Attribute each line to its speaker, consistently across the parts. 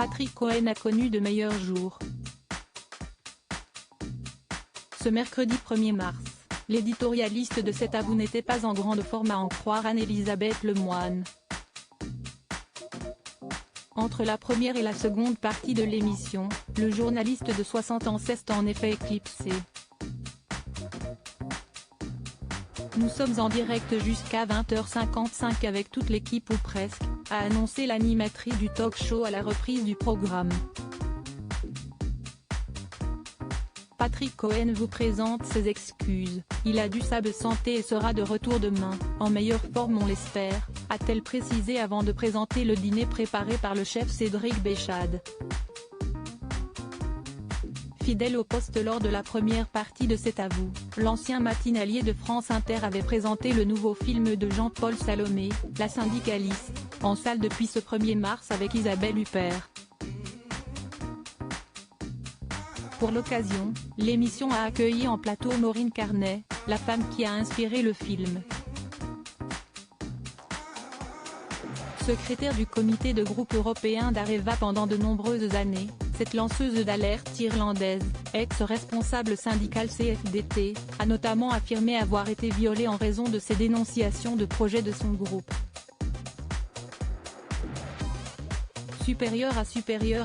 Speaker 1: Patrick Cohen a connu de meilleurs jours. Ce mercredi 1er mars, l'éditorialiste de cet avou n'était pas en grande forme à en croire Anne-Elisabeth Lemoine. Entre la première et la seconde partie de l'émission, le journaliste de 60 ans s'est en effet éclipsé. Nous sommes en direct jusqu'à 20h55 avec toute l'équipe ou presque, a annoncé l'animatrice du talk-show à la reprise du programme. Patrick Cohen vous présente ses excuses, il a dû s'absenter et sera de retour demain, en meilleure forme on l'espère, a-t-elle précisé avant de présenter le dîner préparé par le chef Cédric Béchade. Fidèle au poste lors de la première partie de cet avou, l'ancien matinalier de France Inter avait présenté le nouveau film de Jean-Paul Salomé, La syndicaliste, en salle depuis ce 1er mars avec Isabelle Huppert. Pour l'occasion, l'émission a accueilli en plateau Maureen Carnet, la femme qui a inspiré le film. Secrétaire du comité de groupe européen d'Areva pendant de nombreuses années, cette lanceuse d'alerte irlandaise, ex-responsable syndicale CFDT, a notamment affirmé avoir été violée en raison de ses dénonciations de projets de son groupe. Supérieure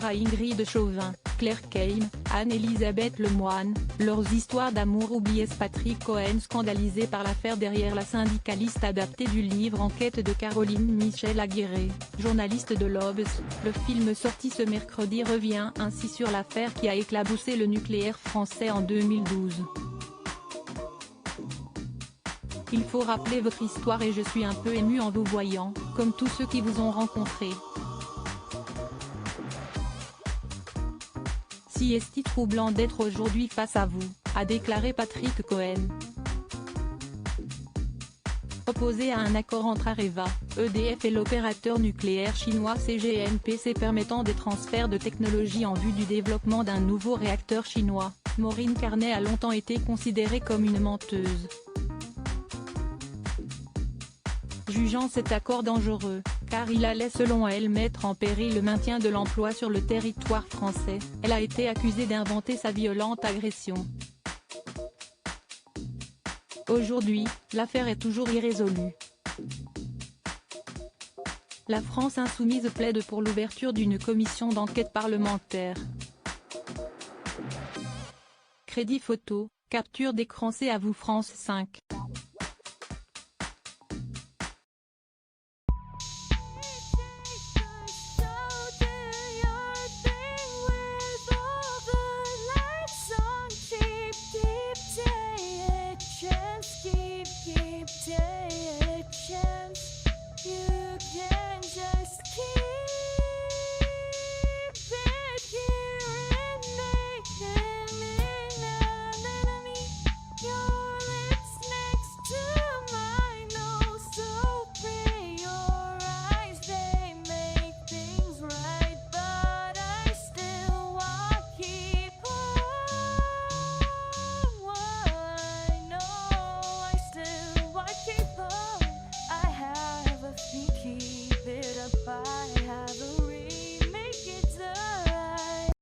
Speaker 1: à Ingrid Chauvin, Claire Keim, Anne-Elisabeth Lemoine, leurs histoires d'amour oubliées. Patrick Cohen scandalisé par l'affaire derrière La syndicaliste adapté du livre Enquête de Caroline Michel Aguirre, journaliste de l'Obs. Le film sorti ce mercredi revient ainsi sur l'affaire qui a éclaboussé le nucléaire français en 2012. Il faut rappeler votre histoire et je suis un peu ému en vous voyant, comme tous ceux qui vous ont rencontré. Si est-il troublant d'être aujourd'hui face à vous, a déclaré Patrick Cohen. Opposé à un accord entre Areva, EDF et l'opérateur nucléaire chinois CGNPC permettant des transferts de technologie en vue du développement d'un nouveau réacteur chinois, Maureen Carnet a longtemps été considérée comme une menteuse. Jugeant cet accord dangereux, car il allait selon elle mettre en péril le maintien de l'emploi sur le territoire français, elle a été accusée d'inventer sa violente agression. Aujourd'hui, l'affaire est toujours irrésolue. La France insoumise plaide pour l'ouverture d'une commission d'enquête parlementaire. Crédit photo, capture d'écran. C'est à vous France 5.